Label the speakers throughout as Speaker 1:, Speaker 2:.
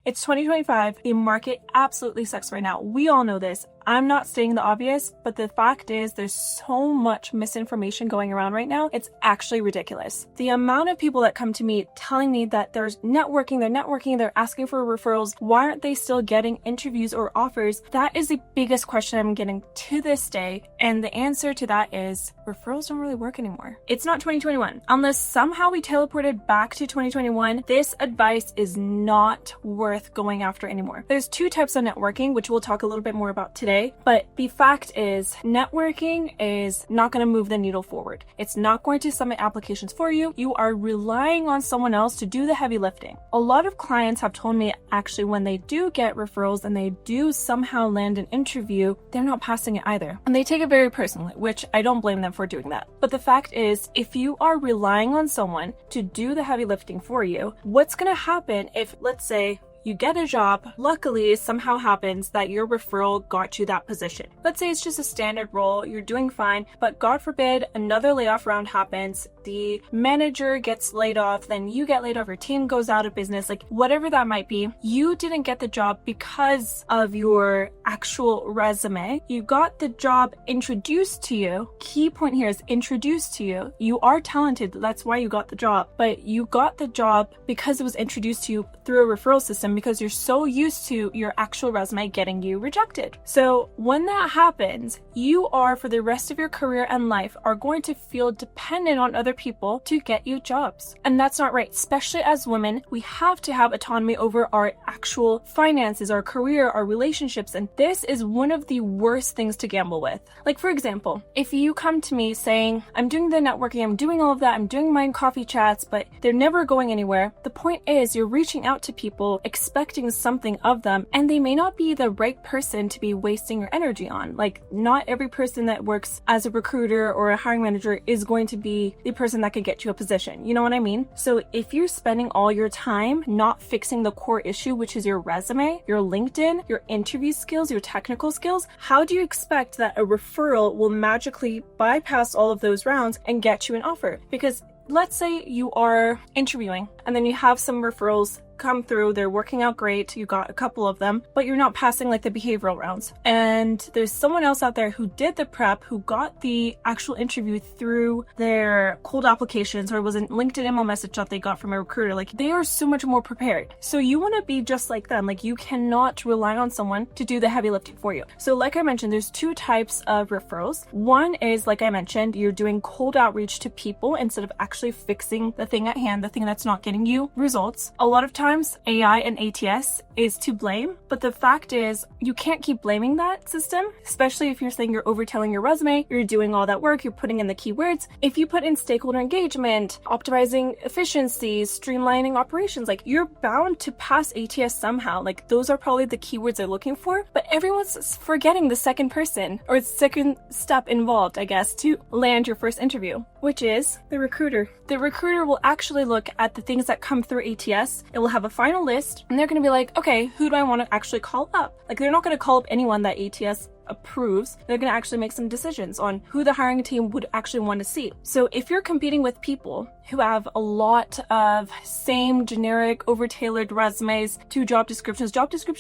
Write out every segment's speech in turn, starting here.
Speaker 1: It's 2025. The market absolutely sucks right now. We all know this. I'm not stating the obvious, but the fact is there's so much misinformation going around right now. It's actually ridiculous. The amount of people that come to me telling me that they're networking, they're asking for referrals. Why aren't they still getting interviews or offers? That is the biggest question I'm getting to this day. And the answer to that is referrals don't really work anymore. It's not 2021. Unless somehow we teleported back to 2021, this advice is not worth going after anymore. There's two types of networking, which we'll talk a little bit more about today. But the fact is, networking is not going to move the needle forward. It's not going to submit applications for you. You are relying on someone else to do the heavy lifting. A lot of clients have told me actually when they do get referrals and they do somehow land an interview, they're not passing it either. And they take it very personally, which I don't blame them for doing that. But the fact is, if you are relying on someone to do the heavy lifting for you, what's going to happen if, let's say, you get a job, luckily somehow happens that your referral got you that position. Let's say it's just a standard role, you're doing fine, but God forbid another layoff round happens, the manager gets laid off, then you get laid off, your team goes out of business, like whatever that might be, you didn't get the job because of your actual resume. You got the job introduced to you. Key point here is introduced to you. You are talented, that's why you got the job, but you got the job because it was introduced to you through a referral system because you're so used to your actual resume getting you rejected. So when that happens, you are for the rest of your career and life are going to feel dependent on other people to get you jobs. And that's not right. Especially as women, we have to have autonomy over our actual finances, our career, our relationships. And this is one of the worst things to gamble with. Like for example, if you come to me saying, I'm doing the networking, I'm doing all of that, I'm doing my coffee chats, but they're never going anywhere. The point is you're reaching out to people expecting something of them, and they may not be the right person to be wasting your energy on. Like, not every person that works as a recruiter or a hiring manager is going to be the person that could get you a position. You know what I mean? So if you're spending all your time not fixing the core issue, which is your resume, your LinkedIn, your interview skills, your technical skills, how do you expect that a referral will magically bypass all of those rounds and get you an offer? Because let's say you are interviewing and then you have some referrals come through, they're working out great, you got a couple of them, but you're not passing like the behavioral rounds. And there's someone else out there who did the prep, who got the actual interview through their cold applications, or it was a LinkedIn email message that they got from a recruiter. Like, they are so much more prepared. So you want to be just like them. Like, you cannot rely on someone to do the heavy lifting for you. So like I mentioned, there's two types of referrals. One is, like I mentioned, you're doing cold outreach to people instead of actually fixing the thing at hand, the thing that's not getting you results. A lot of times AI and ATS is to blame, but the fact is you can't keep blaming that system, especially if you're saying you're overtelling your resume, you're doing all that work, you're putting in the keywords. If you put in stakeholder engagement, optimizing efficiencies, streamlining operations, like, you're bound to pass ATS somehow. Like, those are probably the keywords they're looking for, but everyone's forgetting the second person or second step involved, I guess, to land your first interview, which is the recruiter. The recruiter will actually look at the things that come through ATS. It will have a final list, and they're going to be like, okay, who do I want to actually call up? Like, they're not going to call up anyone that ATS approves. They're going to actually make some decisions on who the hiring team would actually want to see. So if you're competing with people who have a lot of same generic over-tailored resumes to job descriptions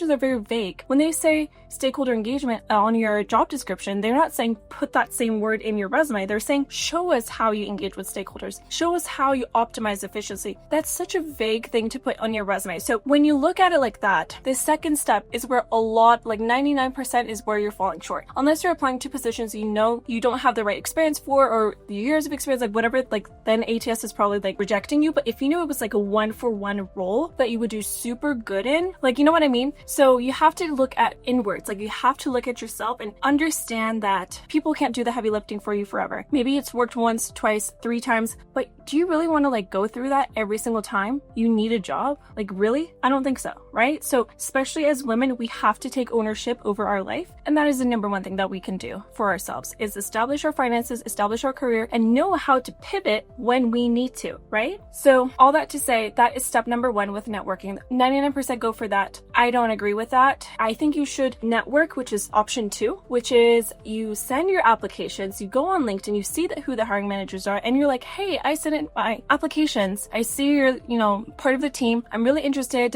Speaker 1: are very vague. When they say stakeholder engagement on your job description, they're not saying put that same word in your resume. They're saying show us how you engage with stakeholders. Show us how you optimize efficiency. That's such a vague thing to put on your resume. So when you look at it like that, the second step is where a lot, like 99% is where you're falling short. Unless you're applying to positions you know you don't have the right experience for, or years of experience, like whatever, like then ATS is probably like rejecting you. But if you knew it was like a 1-for-1 role that you would do super good in, like, you know what I mean? So you have to look at inwards. Like, you have to look at yourself and understand that people can't do the heavy lifting for you forever. Maybe it's worked once, twice, 3 times, but do you really want to like go through that every single time you need a job? Like, really? I don't think so, right? So especially as women, we have to take ownership over our life, and that is is the number one thing that we can do for ourselves, is establish our finances, establish our career, and know how to pivot when we need to, right? So all that to say, that is step number one with networking. 99% go for that. I don't agree with that. I think you should network, which is option two, which is you send your applications, you go on LinkedIn, you see who the hiring managers are, and you're like, hey, I sent in my applications. I see you're, part of the team. I'm really interested,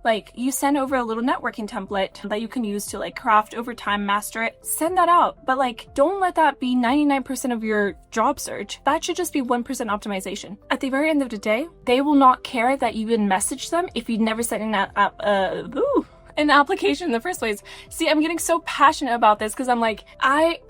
Speaker 1: Like, you send over a little networking template that you can use to like craft over time, master it, send that out. But like, don't let that be 99% of your job search. That should just be 1% optimization. At the very end of the day, they will not care that you even message them if you never sent in an application in the first place. See, I'm getting so passionate about this because I'm like,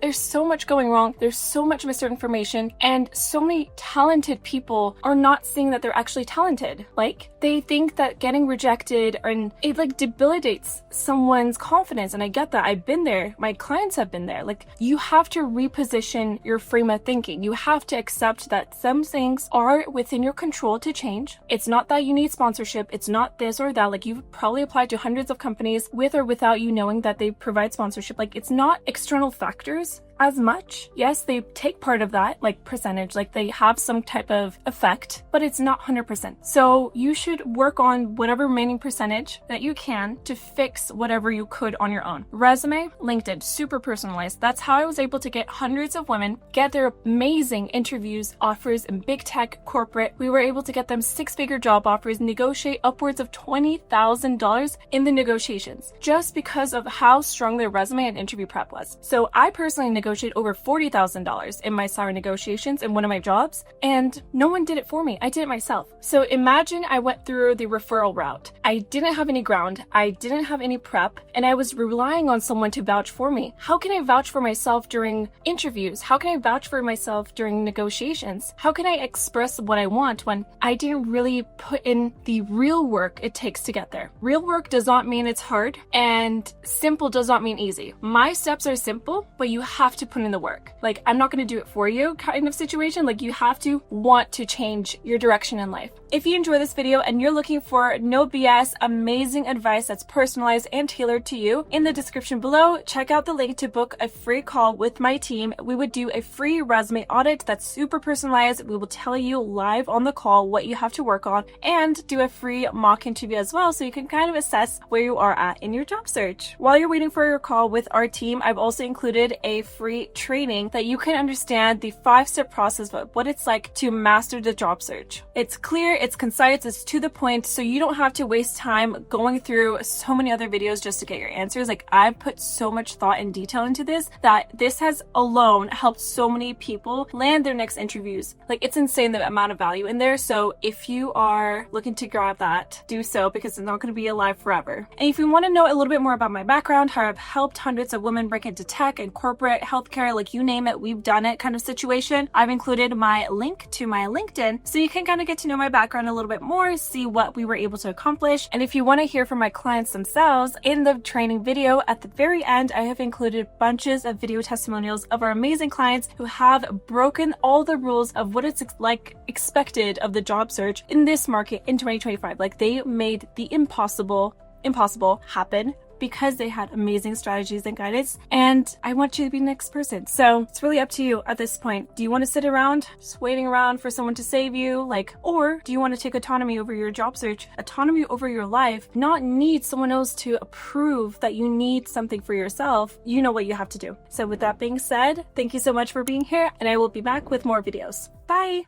Speaker 1: there's so much going wrong. There's so much misinformation, and so many talented people are not seeing that they're actually talented. Like, they think that getting rejected, and it like debilitates someone's confidence. And I get that. I've been there. My clients have been there. Like, you have to reposition your frame of thinking. You have to accept that some things are within your control to change. It's not that you need sponsorship. It's not this or that. Like, you've probably applied to hundreds of companies with or without you knowing that they provide sponsorship. Like, it's not external factors as much. Yes, they take part of that, like percentage, like they have some type of effect, but it's not 100%. So you should work on whatever remaining percentage that you can to fix whatever you could on your own. Resume, LinkedIn, super personalized. That's how I was able to get hundreds of women get their amazing interviews, offers in big tech, corporate. We were able to get them 6-figure job offers, negotiate upwards of $20,000 in the negotiations, just because of how strong their resume and interview prep was. So I personally negotiated over $40,000 in my salary negotiations in one of my jobs, and no one did it for me. I did it myself. So imagine I went through the referral route. I didn't have any ground. I didn't have any prep, and I was relying on someone to vouch for me. How can I vouch for myself during interviews? How can I vouch for myself during negotiations? How can I express what I want when I didn't really put in the real work it takes to get there? Real work does not mean it's hard, and simple does not mean easy. My steps are simple, but you have to put in the work. Like, I'm not going to do it for you kind of situation. Like, you have to want to change your direction in life. If you enjoy this video and you're looking for no BS, amazing advice that's personalized and tailored to you, in the description below, check out the link to book a free call with my team. We would do a free resume audit that's super personalized. We will tell you live on the call what you have to work on, and do a free mock interview as well, so you can kind of assess where you are at in your job search. While you're waiting for your call with our team, I've also included a free training that you can understand the 5-step process of what it's like to master the job search. It's clear, it's concise, it's to the point, so you don't have to waste time going through so many other videos just to get your answers. Like, I've put so much thought and detail into this that this has alone helped so many people land their next interviews. Like, it's insane the amount of value in there. So if you are looking to grab that, do so, because it's not going to be alive forever. And if you want to know a little bit more about my background, how I've helped hundreds of women break into tech and corporate, healthcare, like you name it, we've done it kind of situation, I've included my link to my LinkedIn, so you can kind of get to know my background a little bit more, see what we were able to accomplish. And if you want to hear from my clients themselves, in the training video at the very end, I have included bunches of video testimonials of our amazing clients who have broken all the rules of what it's like expected of the job search in this market in 2025. Like, they made the impossible happen because they had amazing strategies and guidance, and I want you to be the next person. So it's really up to you at this point. Do you want to sit around just waiting around for someone to save you? Or do you want to take autonomy over your job search, autonomy over your life, not need someone else to approve that you need something for yourself? You know what you have to do. So with that being said, thank you so much for being here, and I will be back with more videos. Bye.